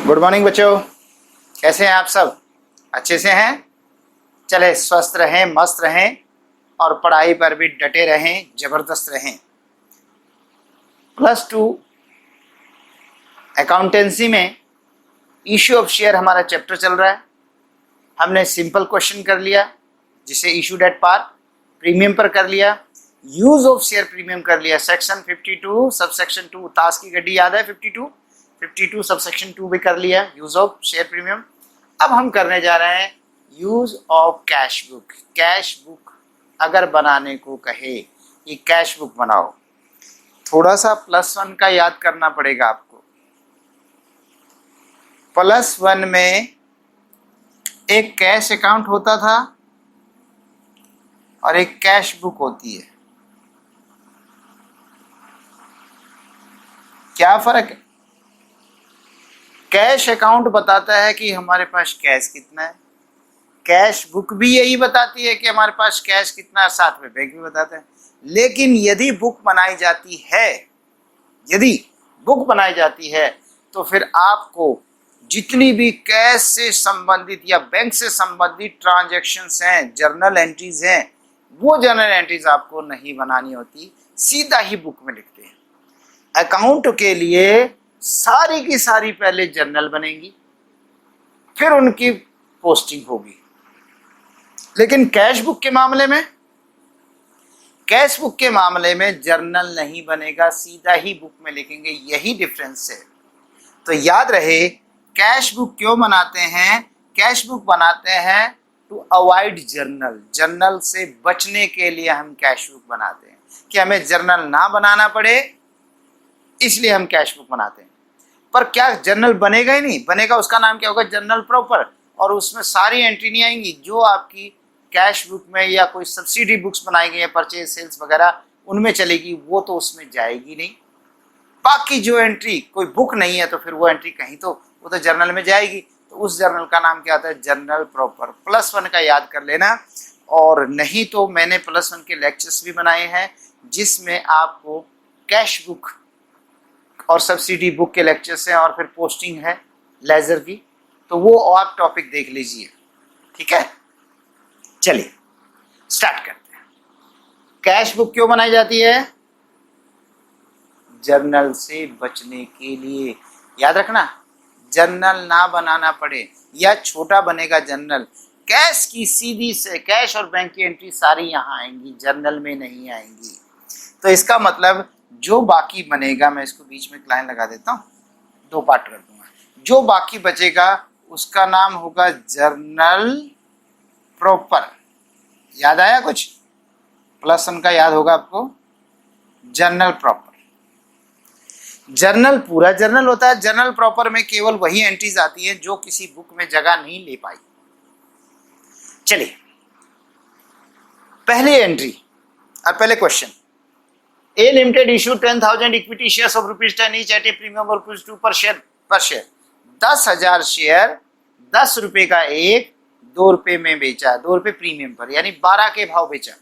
Good morning बच्चों, कैसे हैं आप सब? अच्छे से हैं? चले स्वस्थ रहें, मस्त रहें और पढ़ाई पर भी डटे रहें, जबरदस्त रहें। +2 अकाउंटेंसी में इशू ऑफ शेयर हमारा चैप्टर चल रहा है। हमने सिंपल क्वेश्चन कर लिया, जिसे इशूड एट पार, प्रीमियम पर कर लिया, यूज ऑफ शेयर प्रीमियम कर लिया, सेक्शन 52 सबसेक्शन 2, ताश की गड्डी याद है 52 सबसेक्शन 2 भी कर लिया, यूज ऑफ शेयर प्रीमियम। अब हम करने जा रहे हैं use of cash book. Cash book अगर बनाने को कहे कि कैश बुक बनाओ, थोड़ा सा +1 का याद करना पड़ेगा आपको। +1 में एक कैश अकाउंट होता था और एक कैश बुक होती है। क्या फर्क है? कैश अकाउंट बताता है कि हमारे पास कैश कितना है, कैश बुक भी यही बताती है कि हमारे पास कैश कितना है, साथ में बैंक भी बताता है। लेकिन यदि बुक बनाई जाती है तो फिर आपको जितनी भी कैश से संबंधित या बैंक से संबंधित ट्रांजैक्शंस हैं, जर्नल एंट्रीज हैं, वो जर्नल एंट्रीज आपको नहीं बनानी होती, सीधा ही बुक में लिखते हैं। अकाउंट के लिए सारी की सारी पहले जर्नल बनेंगी, फिर उनकी पोस्टिंग होगी। लेकिन कैश बुक के मामले में जर्नल नहीं बनेगा, सीधा ही बुक में लिखेंगे। यही डिफरेंस है। तो याद रहे, कैश बुक क्यों बनाते हैं? कैश बुक बनाते हैं टू अवॉइड जर्नल से बचने के लिए हम कैश बुक बनाते हैं, कि हमें जर्नल ना बनाना पड़े, इसलिए हम कैश बुक बनाते हैं। पर क्या जर्नल बनेगा ही नहीं? बनेगा। उसका नाम क्या होगा? Journal proper. और उसमें सारी एंट्री नहीं आएंगी जो आपकी कैश बुक में या कोई सब्सिडी बुक्स बनाई गई है, परचेज सेल्स वगैरह, उनमें चलेगी, वो तो उसमें जाएगी नहीं। बाकी जो एंट्री, कोई बुक नहीं है तो फिर वो एंट्री कहीं तो वो तो जर्नल में जाएगी। तो उस जर्नल का नाम क्या होता है? Journal proper. +1 का याद कर लेना। और नहीं तो मैंने +1 के लेक्चर्स भी बनाए हैं, जिसमें आपको कैश बुक और सब्सिडी बुक के लेक्चर्स हैं और फिर पोस्टिंग है लेजर की, तो वो आप टॉपिक देख लीजिए। ठीक है, चलिए स्टार्ट करते हैं। कैश बुक क्यों बनाई जाती है? जर्नल से बचने के लिए। याद रखना, जर्नल ना बनाना पड़े या छोटा बनेगा जर्नल। कैश की सीधी से कैश और बैंक की एंट्री सारी यहाँ आएंगी, जर्नल में नहीं आएंगी। तो इसका मतलब जो बाकी बनेगा, मैं इसको बीच में लाइन लगा देता हूँ, 2 पार्ट कर दूंगा। जो बाकी बचेगा उसका नाम होगा जर्नल प्रॉपर। याद आया कुछ? +1 का याद होगा आपको, जर्नल प्रॉपर। जर्नल पूरा जर्नल होता है। जर्नल प्रॉपर में केवल वही एंट्रीज आती हैं जो किसी बुक में जगह नहीं ले पाई। चलिए, पहली एंट्री और पहले question. A Limited issued 10,000 equity shares of ₹10 each at a premium of ₹2 per share। 10,000 share 10 रुपए का एक, 2 रुपए में बेचा, 2 रुपए प्रीमियम पर, यानी 12 के भाव बेचा।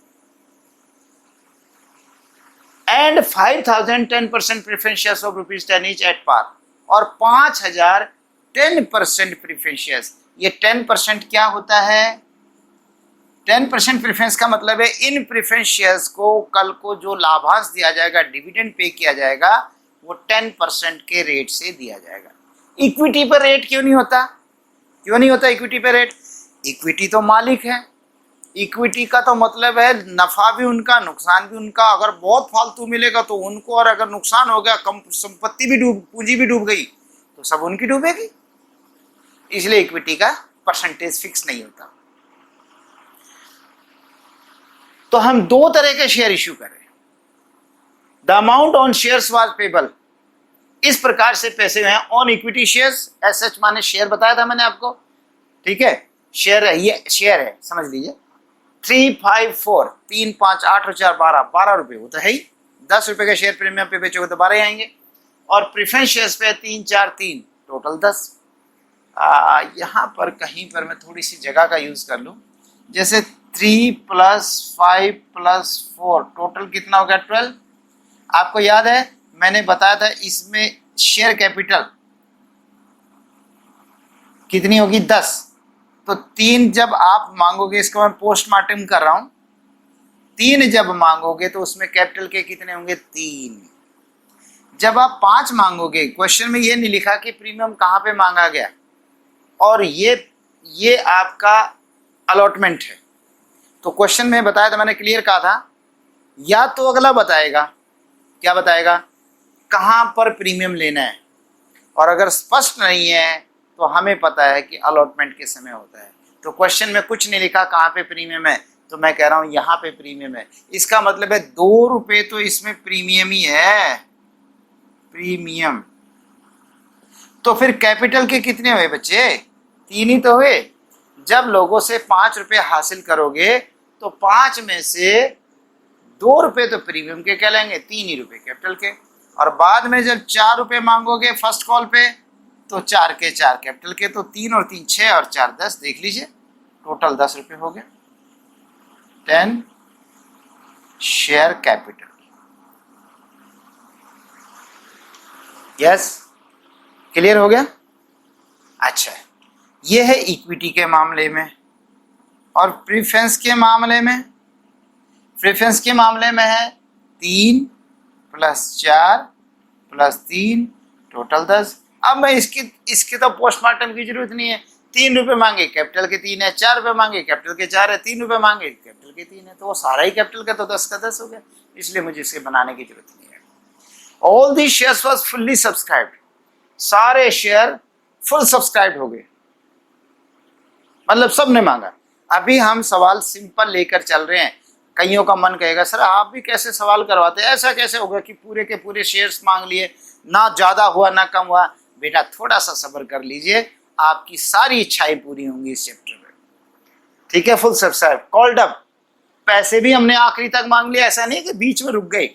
And 5,000 10% preference shares of ₹10 each at par। और 5,000 10% प्रेफरेंस शेयर्स। ये 10% क्या होता है? 10% प्रेफरेंस का मतलब है इन प्रेफरेंस शेयर्स को कल को जो लाभांश दिया जाएगा, डिविडेंड पे किया जाएगा, वो 10% के रेट से दिया जाएगा। इक्विटी पर रेट क्यों नहीं होता? इक्विटी पर रेट? इक्विटी तो मालिक है। इक्विटी का तो मतलब है नफा भी उनका, नुकसान भी उनका। अगर बहुत फालतू मिलेगा तो उनको, और अगर नुकसान हो गया, कम संपत्ति भी पूंजी भी डूब गई, तो सब उनकी डूबेगी। इसलिए इक्विटी का परसेंटेज फिक्स नहीं होता। तो हम 2 तरह के शेयर इश्यू कर रहे हैं। The amount on shares was payable, इस प्रकार से पैसे हैं ऑन इक्विटी शेयर्स। एसएच माने शेयर बताया था मैंने आपको, ठीक है? शेयर है, ये शेयर है, समझ लीजिए। 354 3 5 8 और 4 12 रुपए, वो तो है ही। 10 रुपए का शेयर प्रीमियम पे बेचोगे तो 12 ही आएंगे। और प्रेफरेंस शेयर्स पे 3 4 3, टोटल 10। यहाँ पर कहीं पर मैं थोड़ी सी जगह का यूज कर लूं, जैसे 3 + 5 + 4, टोटल कितना हो गया? 12। आपको याद है मैंने बताया था इसमें शेयर कैपिटल कितनी होगी 10। तो 3 जब आप मांगोगे, इसका मैं पोस्टमार्टम कर रहा हूं, 3 जब मांगोगे तो उसमें कैपिटल के कितने होंगे 3। जब आप 5 मांगोगे, क्वेश्चन में ये नहीं लिखा कि प्रीमियम कहाँ पे मांगा गया, और ये आपका अलॉटमेंट है। तो क्वेश्चन में बताया था, मैंने क्लियर कहा था, या तो अगला बताएगा, क्या बताएगा, कहाँ पर प्रीमियम लेना है, और अगर स्पष्ट नहीं है तो हमें पता है कि अलॉटमेंट किस समय होता है। तो क्वेश्चन में कुछ नहीं लिखा कहाँ पे प्रीमियम है, तो मैं कह रहा हूं यहाँ पे प्रीमियम है, इसका मतलब है 2 रुपए तो इसमें प्रीमियम ही है, प्रीमियम। तो फिर कैपिटल के कितने हुए बच्चे, 3 ही तो हुए। जब लोगों से 5 रुपए हासिल करोगे तो 5 में से 2 रुपए तो प्रीमियम के कहलाएंगे, 3 ही रुपए कैपिटल के। और बाद में जब 4 रुपए मांगोगे फर्स्ट कॉल पे, तो 4 के 4 कैपिटल के, तो 3 और 3 6 और 4 10, देख लीजिए टोटल 10 रुपए हो गए। 10 शेयर कैपिटल। यस, क्लियर हो गया। अच्छा, ये है इक्विटी के मामले में। और प्रीफरेंस के मामले में, प्रीफरेंस के मामले में है 3 + 4 + 3 टोटल 10। अब मैं इसके तो पोस्टमार्टम की जरूरत नहीं है। 3 रुपए मांगे कैपिटल के 3 है, 4 रुपए मांगे कैपिटल के 4 है, 3 रुपए मांगे कैपिटल के 3 है, तो वो सारा ही कैपिटल का, तो 10 का 10 हो गया, इसलिए मुझे इसे बनाने की जरूरत नहीं है। All the shares was fully subscribed, सारे शेयर फुल सब्सक्राइब हो गए, मतलब सबने मांगा। अभी हम सवाल सिंपल लेकर चल रहे हैं। कईयों का मन कहेगा सर आप भी कैसे सवाल करवाते हैं, ऐसा कैसे होगा कि पूरे के पूरे शेयर्स मांग लिए, ना ज्यादा हुआ ना कम हुआ। बेटा थोड़ा सा सब्र कर लीजिए, आपकी सारी इच्छाएं पूरी होंगी इस चैप्टर में, ठीक है। फुल सब्सक्राइब, कॉल्ड अप, पैसे भी हमने आखिरी तक मांग लिया, ऐसा नहीं कि बीच में रुक गए।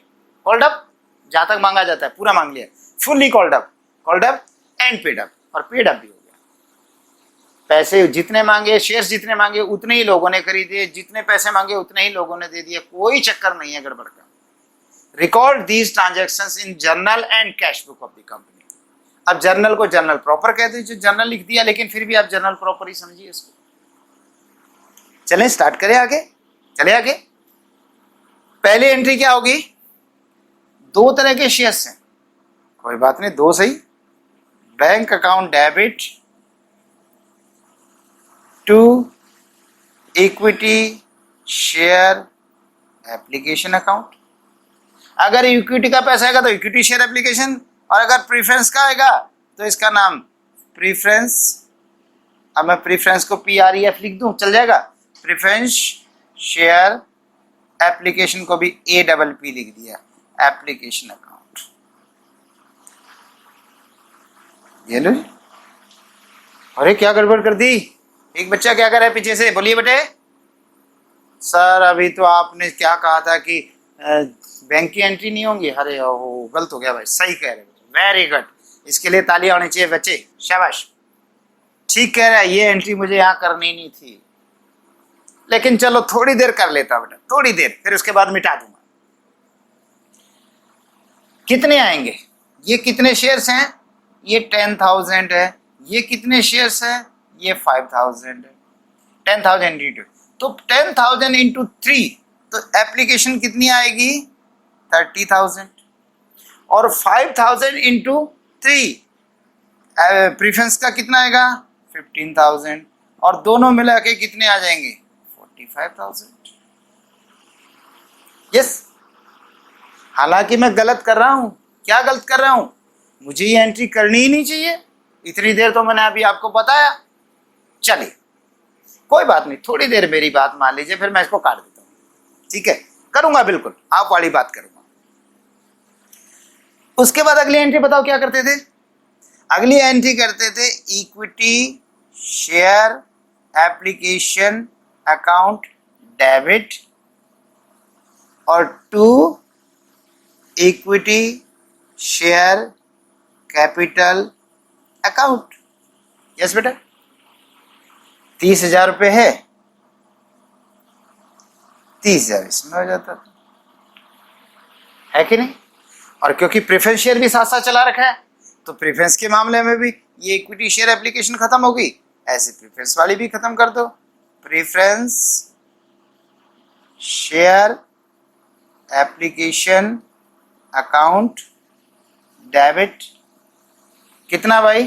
कॉल्ड अप जहां तक मांगा जाता है पूरा मांग लिया, fully called up and paid up, और पेड अप भी हो गया। पैसे जितने मांगे, शेयर्स जितने मांगे उतने ही लोगों ने खरीदे, जितने पैसे मांगे उतने ही लोगों ने दे दिए, कोई चक्कर नहीं है गड़बड़ का। Record these transactions in journal and cash book of the company. अब जर्नल को जर्नल प्रॉपर कह दीजिए, जर्नल लिख दिया, लेकिन फिर भी आप जर्नल प्रॉपर ही समझिए इसको। चलें स्टार्ट करें आगे, चले आगे। पहली एंट्री क्या होगी, 2 तरह के शेयर्स हैं, कोई बात नहीं, 2 सही। Bank account debit to equity share application account. अगर इक्विटी का पैसा आएगा तो इक्विटी शेयर एप्लीकेशन, और अगर प्रीफरेंस का आएगा तो इसका नाम प्रीफरेंस। अब मैं प्रीफरेंस को PREF लिख दूं, चल जाएगा। प्रीफरेंस शेयर एप्लीकेशन को भी APP लिख दिया, एप्लीकेशन अकाउंट। ये लो, अरे क्या गड़बड़ कर दी। एक बच्चा क्या कर रहा है पीछे से, बोलिए बेटे। सर अभी तो आपने क्या कहा था कि बैंक की एंट्री नहीं होंगी। अरे ओ गलत हो गया भाई, सही कह रहे हो, वेरी गुड, इसके लिए तालियां होनी चाहिए बच्चे, शाबाश, ठीक कह रहा है। ये एंट्री मुझे यहाँ करनी नहीं थी, लेकिन चलो थोड़ी देर कर लेता बेटा, थोड़ी देर, फिर उसके बाद मिटा दूंगा। कितने आएंगे, ये कितने शेयर्स हैं, ये 10,000 है, ये कितने शेयर्स हैं, ये 5,000 है। 10,000 इंटू, तो 10,000 इंटू 3, तो एप्लीकेशन कितनी आएगी 30,000, और 5,000 इंटू 3 प्रीफरेंस का कितना आएगा 15,000, और दोनों मिला के कितने आ जाएंगे 45,000। यस, हालांकि मैं गलत कर रहा हूं, क्या गलत कर रहा हूं, मुझे ये एंट्री करनी ही नहीं चाहिए, इतनी देर तो मैंने अभी आपको बताया। चलिए कोई बात नहीं, थोड़ी देर मेरी बात मान लीजिए, फिर मैं इसको काट देता हूं, ठीक है, करूंगा बिल्कुल, आप वाली बात करूंगा। उसके बाद अगली एंट्री बताओ क्या करते थे, अगली एंट्री करते थे equity share application account debit और to equity share capital account. Yes बेटा, 30,000 रुपये है, 30,000 इसमें हो जाता है कि नहीं। और क्योंकि प्रेफरेंस शेयर भी साथ साथ चला रखा है, तो प्रेफरेंस के मामले में भी ये इक्विटी शेयर एप्लीकेशन खत्म हो गई, ऐसे प्रेफरेंस वाली भी खत्म कर दो। Preference share application account debit, कितना भाई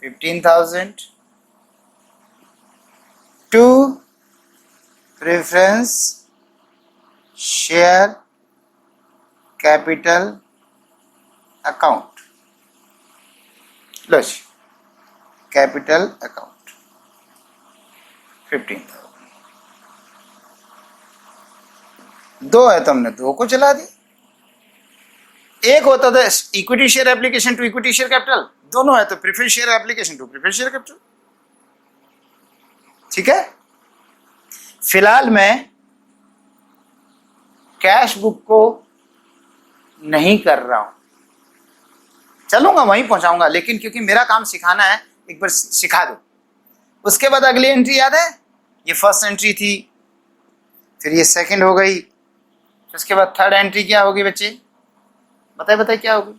15,000 to preference share capital account. लो जी, कैपिटल अकाउंट 15,000। दो है तो हमने दो को चला दी। एक होता था equity share application to equity share capital, दोनों है तो preference share application to preference share capital. ठीक है, फिलहाल मैं कैश बुक को नहीं कर रहा हूं, चलूंगा वहीं पहुंचाऊंगा, लेकिन क्योंकि मेरा काम सिखाना है एक बार सिखा दो। उसके बाद अगली एंट्री याद है, ये फर्स्ट एंट्री थी, फिर ये सेकंड हो गई, उसके बाद थर्ड एंट्री क्या होगी बच्चे, बताए क्या होगी।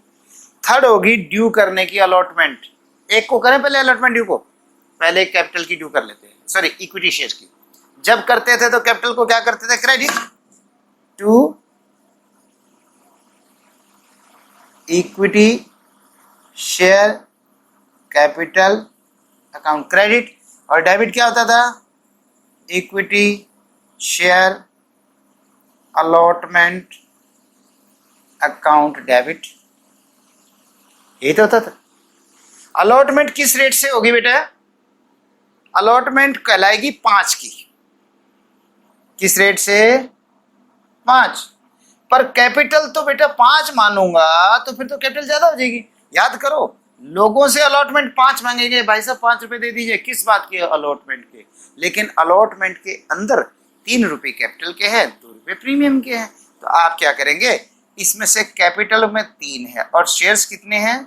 थर्ड होगी ड्यू करने की अलॉटमेंट। एक को करें पहले अलॉटमेंट, ड्यू को पहले कैपिटल की ड्यू कर लेते हैं, सॉरी इक्विटी शेयर की। जब करते थे तो कैपिटल को क्या करते थे, credit to equity share capital account credit, और डेबिट क्या होता था, equity share allotment account debit. यही तो होता था। अलॉटमेंट किस रेट से होगी बेटा, अलॉटमेंट कहलाएगी 5 की, किस रेट से 5, पर कैपिटल तो बेटा 5 मानूंगा तो फिर तो कैपिटल ज्यादा हो जाएगी। याद करो, लोगों से अलॉटमेंट 5 मांगेंगे, भाई साहब 5 रुपए दे दीजिए, किस बात के अलॉटमेंट के, लेकिन अलॉटमेंट के अंदर 3 रुपए कैपिटल के हैं, 2 रुपए प्रीमियम के हैं। तो आप क्या करेंगे, इसमें से कैपिटल में 3 है और शेयर्स कितने हैं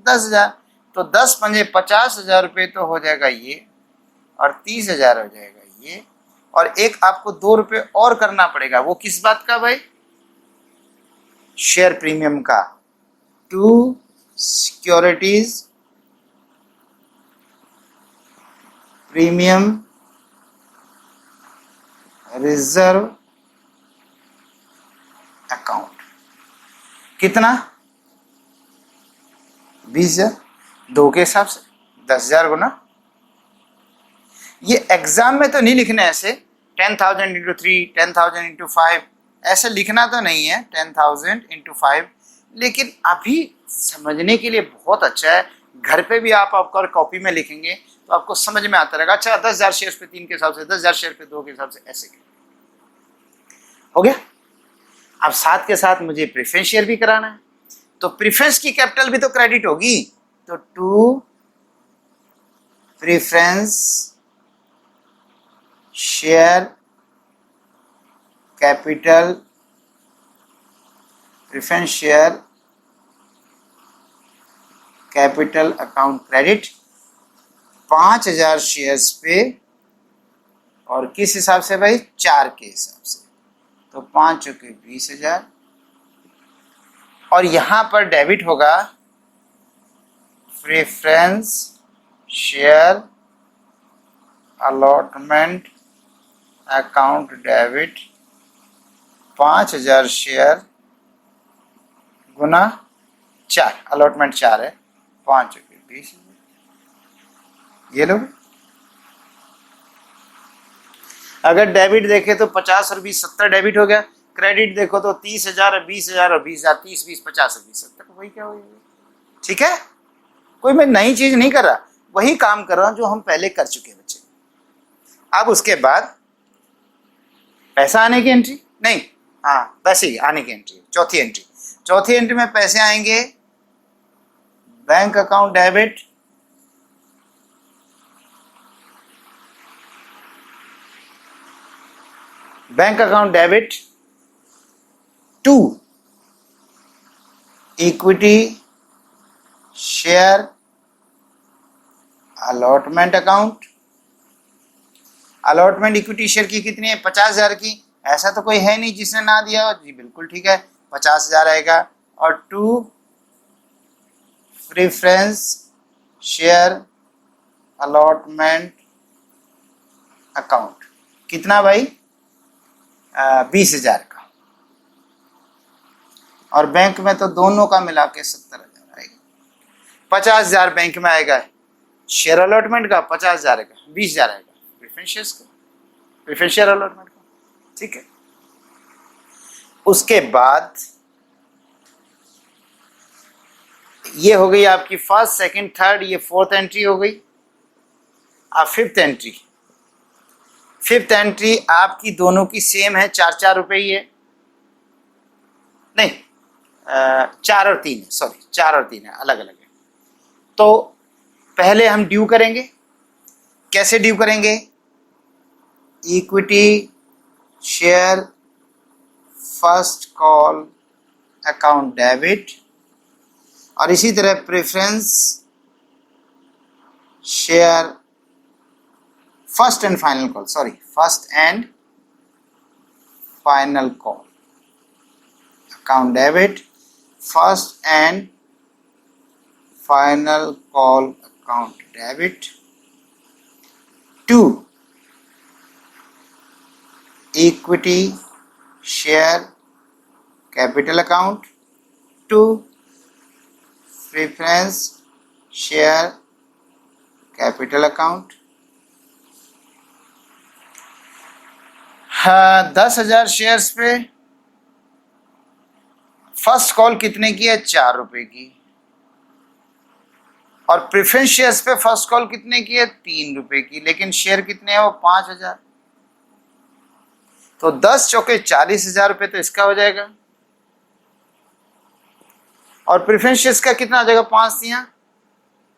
10,000, तो 10 पंजे 50,000 रुपये तो हो जाएगा ये, और 30,000 हो जाएगा ये, और एक आपको 2 रुपये और करना पड़ेगा, वो किस बात का भाई, शेयर प्रीमियम का, to securities premium reserve account. कितना 20,000, 2 के हिसाब से 10,000 गुना, ये एग्जाम में तो नहीं लिखना ऐसे 10,000 इंटू 3, 10,000 इंटू 5, ऐसे लिखना तो नहीं है 10,000 इंटू 5, लेकिन अभी समझने के लिए बहुत अच्छा है। घर पे भी आप आपका कॉपी में लिखेंगे तो आपको समझ में आता रहेगा। अच्छा 10,000 शेयर पे 3 के हिसाब से, 10,000 शेयर पे 2 के हिसाब से, ऐसे हो गया। अब साथ के साथ मुझे प्रेफरेंस शेयर भी कराना है, तो प्रेफरेंस की कैपिटल भी तो क्रेडिट होगी, तो to preference share capital, preference share capital account credit 5,000 shares पे, और किस हिसाब से भाई, 4 के हिसाब से, तो 5 चौके 20,000, और यहां पर डेबिट होगा preference share allotment account debit 5,000 share गुना 4, अलॉटमेंट 4 है, 5 चौके 20,000, ये लोग। अगर डेबिट देखे तो 50 और 20 70 डेबिट हो गया, क्रेडिट देखो तो 30,000 और 20,000 और 20,000 30 20 50 और 20 70, वही क्या होगा। ठीक है, कोई मैं नई चीज नहीं कर रहा, वही काम कर रहा हूं जो हम पहले कर चुके हैं बच्चे। अब उसके बाद पैसा आने की एंट्री नहीं, हाँ पैसे ही आने की एंट्री, चौथी एंट्री में पैसे आएंगे bank account debit, bank account debit to equity share allotment account. Allotment equity share की कितनी है, 50,000 की, ऐसा तो कोई है नहीं जिसने ना दिया हो जी, बिल्कुल ठीक है 50,000 आएगा, और to preference share allotment account. कितना भाई? 20,000 का। और बैंक में तो दोनों का मिला के 70,000 आएगा। 50,000 बैंक में आएगा शेयर अलॉटमेंट का, 50,000 का 20,000 आएगा प्रेफरेंस शेयर्स का, प्रेफरेंस शेयर अलॉटमेंट का। ठीक है, उसके बाद ये हो गई आपकी फर्स्ट, सेकंड, थर्ड, ये फोर्थ एंट्री हो गई। अब फिफ्थ एंट्री, फिफ्थ एंट्री आपकी दोनों की सेम है, 4-4 रुपए ही है। नहीं, 4 और 3 है, सॉरी 4 और 3 है, अलग अलग है। तो पहले हम ड्यू करेंगे। कैसे ड्यू करेंगे? Equity share first call account debit, और इसी तरह preference share first and final call, sorry first and final call account debit, first and final call account debit to equity share capital account to preference share capital account. हाँ, 10,000 shares पे first call कितने की है? 4 रुपए की। और preference shares पे first call कितने की है? 3 रुपए की। लेकिन शेयर कितने हैं? वो 5,000। तो 10 चौके 40,000 रुपए तो इसका हो जाएगा। और प्रेफरेंस शेयर्स का कितना आ जाएगा? 5 दिया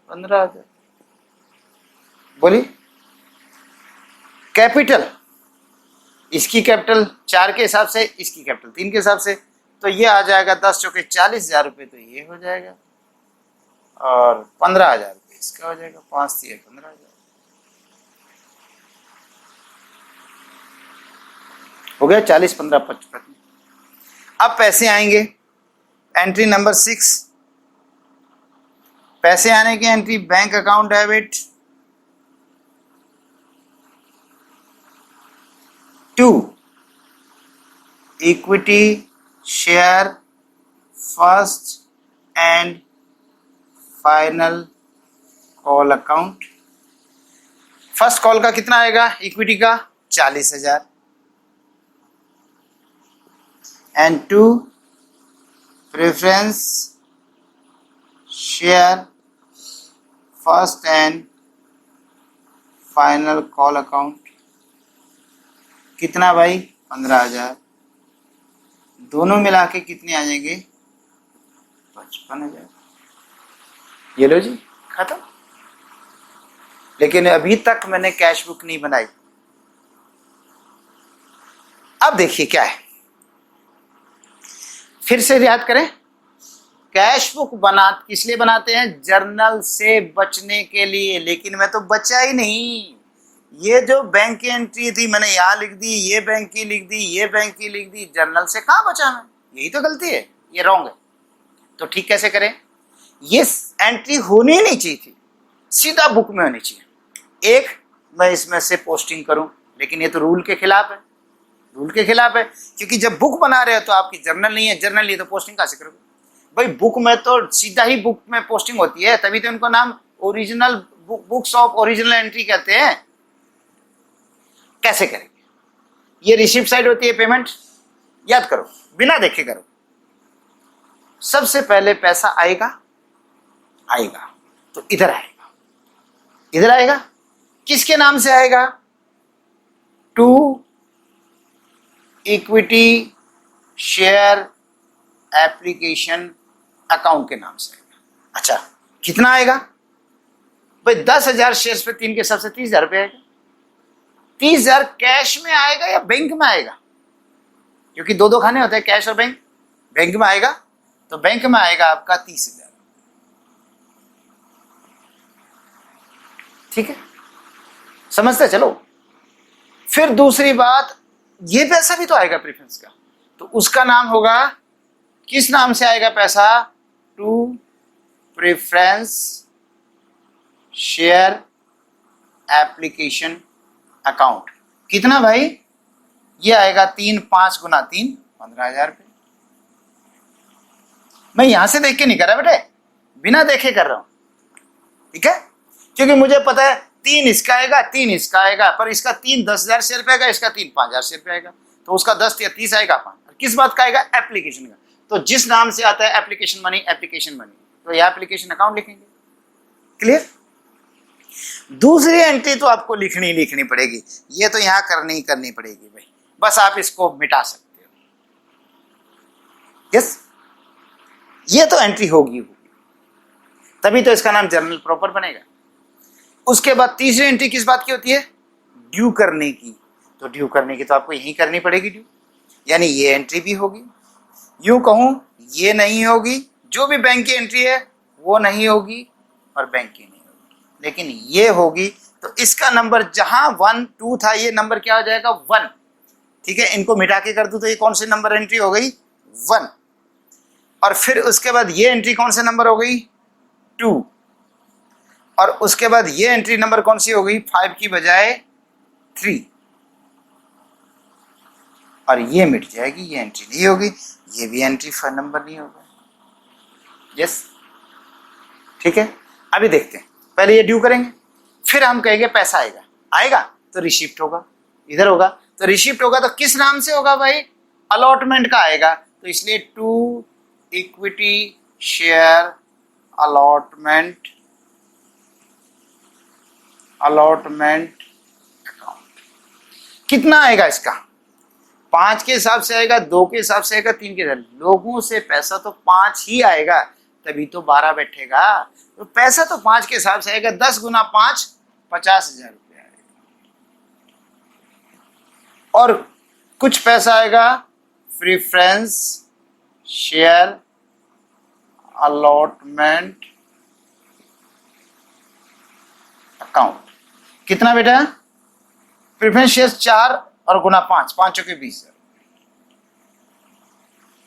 15,000। बोलिए, कैपिटल, इसकी कैपिटल 4 के हिसाब से, इसकी कैपिटल 3 के हिसाब से, तो ये आ जाएगा 10 चौके 40,000 रुपए, तो ये हो जाएगा। और 15,000 रुपये इसका हो जाएगा। 5 दिए 15,000 हो गया। 40, 15, 55। अब पैसे आएंगे। एंट्री नंबर 6, पैसे आने की entry, bank account debit to equity share first and final call account. First call का कितना आएगा? इक्विटी का 40,000 and to preference share first and final call account कितना भाई? 15,000। दोनों मिला के कितने आ जाएंगे? 55,000। ये लो जी, खत्म। लेकिन अभी तक मैंने कैश बुक नहीं बनाई। अब देखिए क्या है, फिर से याद करें। कैश बुक किस लिए बनाते हैं? जर्नल से बचने के लिए। लेकिन मैं तो बचा ही नहीं। ये जो बैंक की एंट्री थी मैंने यहाँ लिख दी, ये बैंक की लिख दी, ये बैंक की लिख दी, जर्नल से कहाँ बचा मैं? यही तो गलती है, ये रॉन्ग है। तो ठीक कैसे करें? ये एंट्री होनी नहीं चाहिए थी, सीधा बुक में होनी चाहिए। एक, मैं इसमें से पोस्टिंग करूं, लेकिन ये तो रूल के खिलाफ है। रूल के खिलाफ है, क्योंकि जब बुक बना रहे हो तो आपकी जर्नल नहीं है, जर्नल नहीं तो पोस्टिंग कहाँ से करोगे भाई? बुक में तो सीधा ही बुक में पोस्टिंग होती है, तभी तो इनको नाम original books of original entry कहते हैं। कैसे करेंगे? ये रिसिप्ट साइड होती है पेमेंट, याद करो, बिना देखे करो। सबसे पहले पैसा आएगा तो इधर आएगा, इधर आएगा। किसके नाम से आएगा? To equity share application account के नाम से आएगा। अच्छा, कितना आएगा भाई? 10,000 शेयर्स पे 3 के हिसाब से 30,000 रुपये आएगा। 30,000 कैश में आएगा या बैंक में आएगा? क्योंकि दो खाने होते हैं, कैश और बैंक। बैंक में आएगा, तो बैंक में आएगा आपका 30,000। ठीक है, समझते चलो। फिर दूसरी बात, ये पैसा भी तो आएगा प्रेफरेंस का, तो उसका नाम होगा, किस नाम से आएगा पैसा? To preference share application account कितना भाई, ये आएगा 3, 5 गुना 3, 15,000 रुपये। मैं यहां से देख के नहीं कर रहा बेटे, बिना देखे कर रहा हूं, ठीक है, क्योंकि मुझे पता है 3 इसका आएगा, 3 इसका आएगा, पर इसका 3 10,000 शेयर पे आएगा, इसका 3 5,000 शेयर पे आएगा, तो उसका 10 या 30 आएगा 5। किस बात का आएगा, एप्लीकेशन का। तो जिस नाम से आता है एप्लीकेशन मनी, एप्लीकेशन मनी, तो यह एप्लीकेशन अकाउंट लिखेंगे। क्लियर। दूसरी एंट्री तो आपको लिखनी पड़ेगी, ये तो यहां करनी पड़ेगी भाई, बस आप इसको मिटा सकते हो। यस, ये तो एंट्री होगी, तभी तो इसका नाम जर्नल प्रॉपर बनेगा। उसके बाद तीसरी एंट्री किस बात की होती है, ड्यू करने की। तो ड्यू करने की तो आपको यही करनी पड़ेगी ड्यू, यानी ये एंट्री भी होगी। यूं कहूं ये नहीं होगी, जो भी बैंक की एंट्री है वो नहीं होगी और बैंक की नहीं होगी, लेकिन ये होगी। तो इसका नंबर जहां 1 2 था, ये नंबर क्या हो जाएगा 1, ठीक है। इनको मिटा के कर दूं तो ये कौन से नंबर एंट्री हो गई 1, और फिर उसके बाद ये एंट्री कौन से नंबर हो गई 2, और उसके बाद ये एंट्री नंबर कौन सी हो गई 5 की बजाय 3, और ये मिट जाएगी, ये एंट्री नहीं होगी, ये भी एंट्री नंबर नहीं होगा। यस, ठीक है। अभी देखते हैं, पहले ये ड्यू करेंगे, फिर हम कहेंगे पैसा आएगा तो रिसिप्ट होगा, इधर होगा तो रिसिप्ट होगा, तो किस नाम से होगा भाई, अलॉटमेंट का आएगा, तो इसलिए to equity share allotment account. कितना आएगा इसका, 5 के हिसाब से आएगा, 2 के हिसाब से आएगा, 3 के हिसाब से। लोगों से पैसा तो 5 ही आएगा, तभी तो 12 बैठेगा, तो पैसा तो 5 के हिसाब से आएगा। 10 गुना 5 50,000 रुपये आएगा, और कुछ पैसा आएगा प्रेफरेंस शेयर अलॉटमेंट अकाउंट। कितना बेटा, प्रेफरेंस शेयर 4 और गुना 5, 5 चौके 20,000।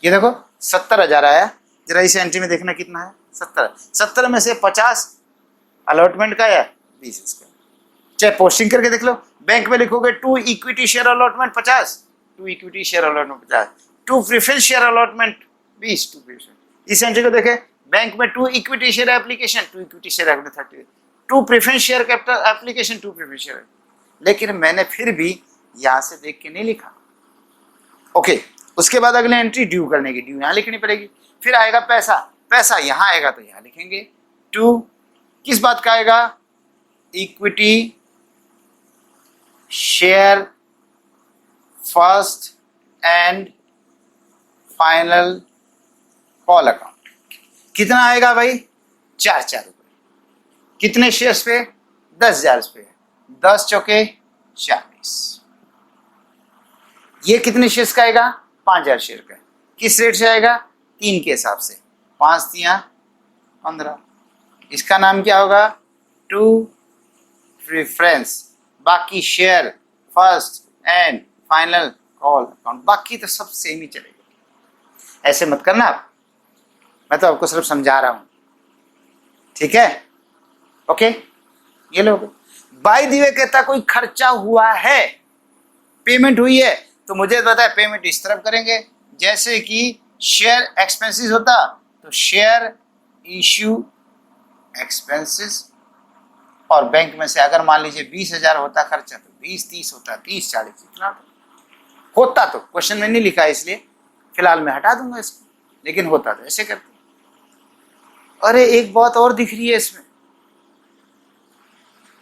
ये देखो 70,000 आया, जरा इस एंट्री में देखना कितना है 70 में से 50 अलॉटमेंट का है, 20 इसका। चाहे पोस्टिंग करके देख लो, बैंक में लिखोगे 2 equity share allotment 50, 2 equity share allotment 50, 2 preference share allotment 20, 2 preference. इस एंट्री को देखे, बैंक में 2 equity share application, 2 equity share application 30, 2 preference share capital application, 2 preference share. लेकिन मैंने फिर भी यहां से देख के नहीं लिखा। ओके, उसके बाद अगले एंट्री ड्यू करने की, ड्यू यहां लिखनी पड़ेगी। फिर आएगा पैसा यहां आएगा तो यहां लिखेंगे 2, किस बात का आएगा, equity share first and final call account. कितना आएगा भाई 4 रुपए, कितने शेयर्स पे 10,000 पे, 10 चौके 40। ये कितने शेयर्स का आएगा 5,000 शेयर का। किस रेट से आएगा 3 के हिसाब से, 5 3 15। इसका नाम क्या होगा 2 प्रेफरेंस, बाकी share first and final call account. बाकी तो सब सेम ही चलेगा, ऐसे मत करना आप, मैं तो आपको सिर्फ समझा रहा हूं, ठीक है। ओके, ये लो बाय द वे कहता कोई खर्चा हुआ है, पेमेंट हुई है, तो मुझे पता है पेमेंट इस तरफ करेंगे, जैसे कि शेयर एक्सपेंसेस होता तो शेयर इश्यू एक्सपेंसेस, और बैंक में से अगर मान लीजिए 20,000 होता खर्चा तो 20 30 होता, 30 40 इतना होता। तो क्वेश्चन में नहीं लिखा है इसलिए फिलहाल मैं हटा दूंगा इसको, लेकिन होता तो ऐसे करते। अरे एक बात और दिख रही है इसमें,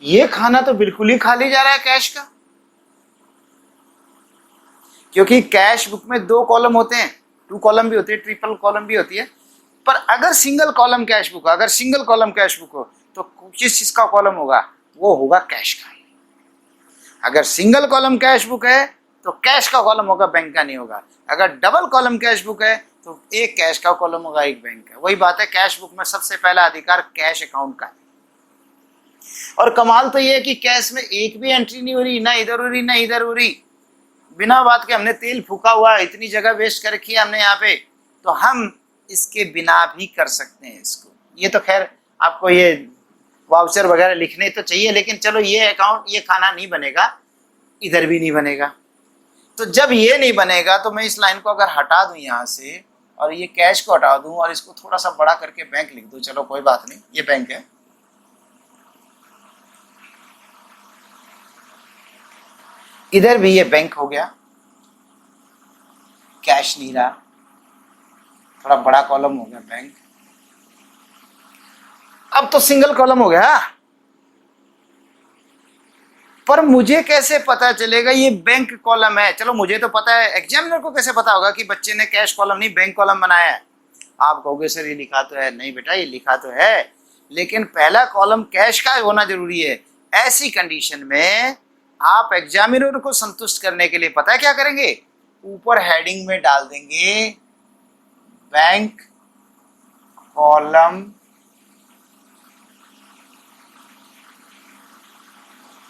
ये खाना तो बिल्कुल ही खाली जा रहा है कैश का, क्योंकि कैश बुक में 2 कॉलम होते हैं, 2 कॉलम भी होती है, ट्रिपल कॉलम भी होती है। पर अगर सिंगल कॉलम कैश बुक, अगर सिंगल कॉलम कैश बुक हो तो किस चीज का कॉलम होगा, वो होगा कैश का। अगर सिंगल कॉलम कैश बुक है तो कैश का कॉलम होगा, बैंक का नहीं होगा। अगर डबल कॉलम कैश बुक है तो एक कैश का कॉलम होगा, एक बैंक का। वही बात है, कैश बुक में सबसे पहला अधिकार कैश अकाउंट का है। और कमाल तो ये है कि कैश में एक भी एंट्री नहीं हो रही, ना इधर हो रही ना इधर हो रही, बिना बात के हमने तेल फूका हुआ, इतनी जगह वेस्ट कर रखी है हमने यहाँ पे, तो हम इसके बिना भी कर सकते हैं इसको। ये तो खैर आपको ये वाउचर वगैरह लिखने तो चाहिए, लेकिन चलो ये अकाउंट, ये खाना नहीं बनेगा, इधर भी नहीं बनेगा। तो जब ये नहीं बनेगा तो मैं इस लाइन को अगर हटा दूं यहां से और ये कैश को हटा दूं और इसको थोड़ा सा बड़ा करके बैंक लिख दूं, चलो कोई बात नहीं, ये बैंक है। इधर भी ये बैंक हो गया, कैश नहीं रहा, थोड़ा बड़ा कॉलम हो गया बैंक। अब तो सिंगल कॉलम हो गया, पर मुझे कैसे पता चलेगा ये बैंक कॉलम है? चलो मुझे तो पता है, एग्जामिनर को कैसे पता होगा कि बच्चे ने कैश कॉलम नहीं बैंक कॉलम बनाया है? आप कहोगे सर ये लिखा तो है। नहीं बेटा, ये लिखा तो है, लेकिन पहला कॉलम कैश का होना जरूरी है। ऐसी कंडीशन में आप एग्जामिनर को संतुष्ट करने के लिए पता है क्या करेंगे? ऊपर हेडिंग में डाल देंगे बैंक कॉलम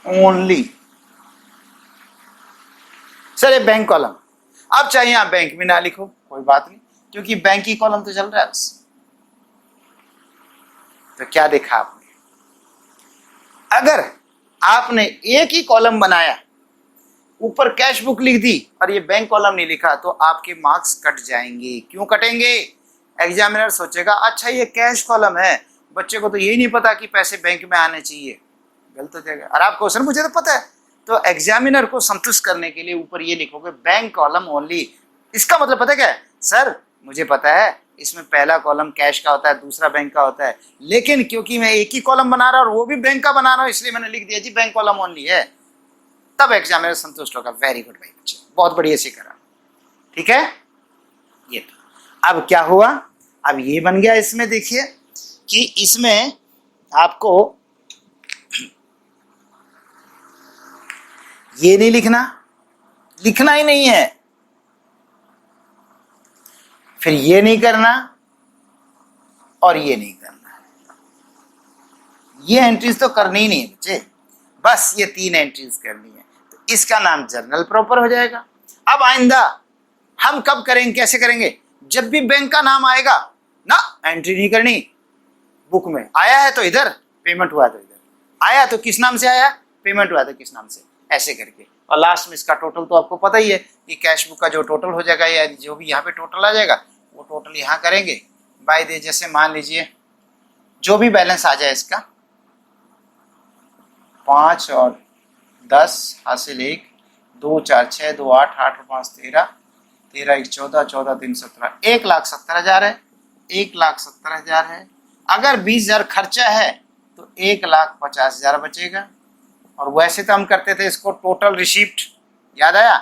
ओनली। सर ये बैंक कॉलम, अब चाहे आप बैंक में ना लिखो कोई बात नहीं, क्योंकि बैंक की कॉलम तो चल रहा है बस। तो क्या देखा आपने? अगर आपने एक ही कॉलम बनाया, ऊपर कैश बुक लिख दी और ये बैंक कॉलम नहीं लिखा, तो आपके मार्क्स कट जाएंगे। क्यों कटेंगे? एग्जामिनर सोचेगा अच्छा ये कैश कॉलम है, बच्चे को तो यही नहीं पता कि पैसे बैंक में आने चाहिए, गलत हो जाएगा। और आप क्वेश्चन मुझे तो पता है, तो एग्जामिनर को संतुष्ट करने के लिए ऊपर ये लिखोगे बैंक कॉलम ओनली। इसका मतलब पता क्या है? सर मुझे पता है इसमें पहला कॉलम कैश का होता है, दूसरा बैंक का होता है, लेकिन क्योंकि मैं एक ही कॉलम बना रहा हूं और वो भी बैंक का बना रहा हूं, इसलिए मैंने लिख दिया जी बैंक कॉलम ओनली है। तब एग्जामिनर संतुष्ट होगा, वेरी गुड भाई बच्चे, बहुत बढ़िया से करा। ठीक है, ये तो अब क्या हुआ, अब ये बन गया। इसमें देखिए कि इसमें आपको ये नहीं लिखना, लिखना ही नहीं है, फिर ये नहीं करना और ये नहीं करना। ये एंट्रीज तो करनी ही नहीं है बच्चे, बस ये 3 एंट्रीज करनी है। तो इसका नाम जर्नल प्रॉपर हो जाएगा। अब आइंदा हम कब करेंगे, कैसे करेंगे? जब भी बैंक का नाम आएगा ना, एंट्री नहीं करनी। बुक में आया है तो इधर, पेमेंट हुआ तो इधर, आया तो किस नाम से आया, पेमेंट हुआ तो किस नाम से, ऐसे करके। और लास्ट में इसका टोटल तो आपको पता ही है कि कैश बुक का जो टोटल हो जाएगा या जो भी यहाँ पे टोटल आ जाएगा वो टोटल यहाँ करेंगे बाय दे। जैसे मान लीजिए जो भी बैलेंस आ जाए इसका 5 और 10 हासिल 1, 2 4 6, 2 8, 8 और 5 13, 13 1 14, 14 3 17, 1,70,000 है, 1,70,000 है। अगर 20,000 खर्चा है तो 1,50,000 बचेगा। और वैसे तो हम करते थे इसको टोटल रिसीप्ट, याद आया?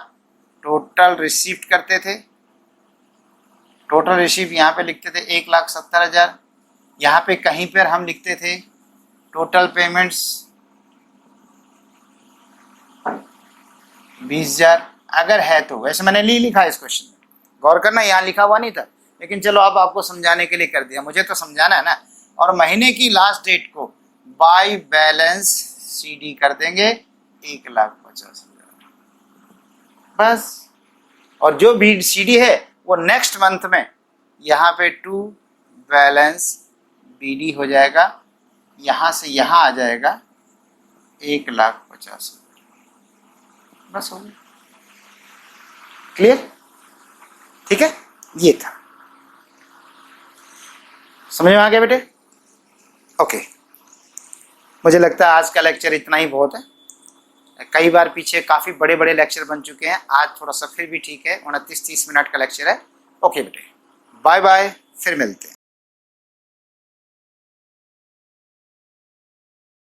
टोटल रिसीप्ट करते थे, टोटल रिसीप्ट यहाँ पे लिखते थे 1,70,000। यहाँ पे कहीं पर हम लिखते थे टोटल पेमेंट्स 20,000 अगर है तो। वैसे मैंने नहीं लिखा इस क्वेश्चन में, गौर करना, यहाँ लिखा हुआ नहीं था, लेकिन चलो अब आपको समझाने के लिए कर दिया, मुझे तो समझाना है ना। और महीने की लास्ट डेट को बाय बैलेंस सीडी कर देंगे 1,50,000 बस। और जो भी सीडी है वो नेक्स्ट मंथ में यहाँ पे टू बैलेंस बीडी हो जाएगा, यहाँ से यहाँ आ जाएगा 1,50,000 बस, हो गया। क्लियर? ठीक है, ये था, समझ में आ गया बेटे? ओके, मुझे लगता है आज का लेक्चर इतना ही बहुत है। कई बार पीछे काफ़ी बड़े बड़े लेक्चर बन चुके हैं, आज थोड़ा सा फिर भी ठीक है, 29-30 मिनट का लेक्चर है। ओके बेटे, बाय बाय, फिर मिलते हैं।